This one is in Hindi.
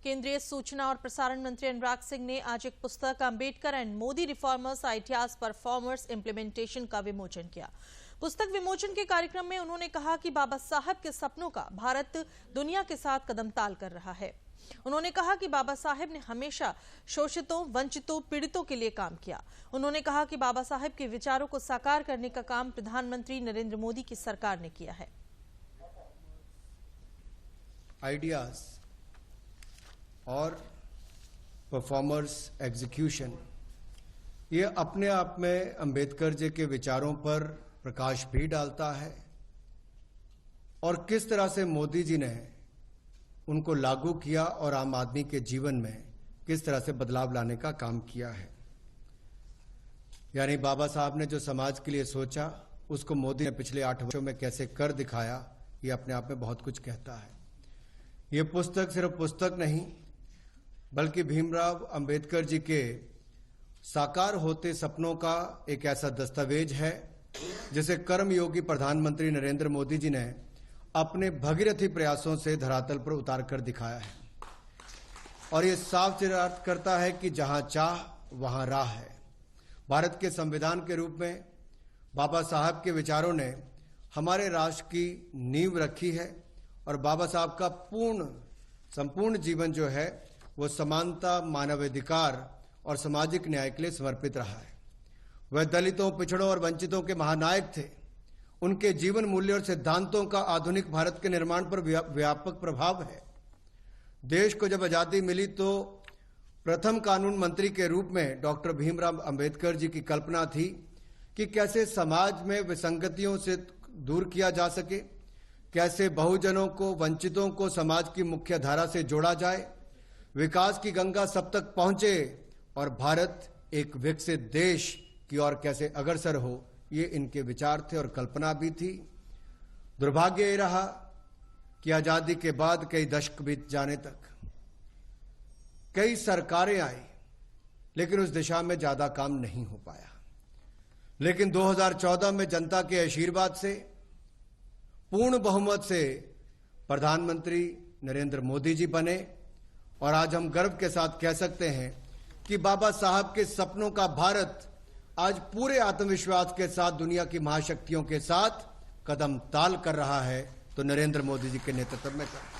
केंद्रीय सूचना और प्रसारण मंत्री अनुराग सिंह ने आज एक पुस्तक Ambedkar and Modi reformers ideas performers implementation का विमोचन किया। पुस्तक विमोचन के कार्यक्रम में उन्होंने कहा कि बाबा साहब के सपनों का भारत दुनिया के साथ कदम ताल कर रहा है। उन्होंने कहा कि बाबा साहब ने हमेशा शोषितों, वंचितों, पीड़ितों के लिए काम किया। उन्होंने कहा कि बाबा साहब के विचारों को साकार करने का काम प्रधानमंत्री नरेंद्र मोदी की सरकार ने किया है। आइडियाज और परफॉर्मर्स एग्जीक्यूशन, ये अपने आप में अंबेडकर जी के विचारों पर प्रकाश भी डालता है और किस तरह से मोदी जी ने उनको लागू किया और आम आदमी के जीवन में किस तरह से बदलाव लाने का काम किया है। यानी बाबा साहब ने जो समाज के लिए सोचा उसको मोदी ने पिछले 8 वर्षों में कैसे कर दिखाया, ये अपने आप में बहुत कुछ कहता है। ये पुस्तक सिर्फ पुस्तक नहीं बल्कि भीमराव अंबेडकर जी के साकार होते सपनों का एक ऐसा दस्तावेज है जिसे कर्मयोगी प्रधानमंत्री नरेंद्र मोदी जी ने अपने भगीरथी प्रयासों से धरातल पर उतार कर दिखाया है। और ये साफ चिराग करता है कि जहां चाह वहां राह है। भारत के संविधान के रूप में बाबा साहब के विचारों ने हमारे राष्ट्र की नींव रखी है और बाबा साहब का संपूर्ण जीवन जो है वो समानता, मानवाधिकार और सामाजिक न्याय के लिए समर्पित रहा है। वह दलितों, पिछड़ों और वंचितों के महानायक थे। उनके जीवन मूल्य और सिद्धांतों का आधुनिक भारत के निर्माण पर व्यापक प्रभाव है। देश को जब आजादी मिली तो प्रथम कानून मंत्री के रूप में डॉक्टर भीमराव अंबेडकर जी की कल्पना थी कि कैसे समाज में विसंगतियों से दूर किया जा सके, कैसे बहुजनों को, वंचितों को समाज की मुख्य धारा से जोड़ा जाए, विकास की गंगा सब तक पहुंचे और भारत एक विकसित देश की ओर कैसे अग्रसर हो, ये इनके विचार थे और कल्पना भी थी। दुर्भाग्य ये रहा कि आजादी के बाद कई दशक बीत जाने तक कई सरकारें आई लेकिन उस दिशा में ज्यादा काम नहीं हो पाया। लेकिन 2014 में जनता के आशीर्वाद से पूर्ण बहुमत से प्रधानमंत्री नरेंद्र मोदी जी बने और आज हम गर्व के साथ कह सकते हैं कि बाबा साहब के सपनों का भारत आज पूरे आत्मविश्वास के साथ दुनिया की महाशक्तियों के साथ कदम ताल कर रहा है, तो नरेंद्र मोदी जी के नेतृत्व में कर रहा है।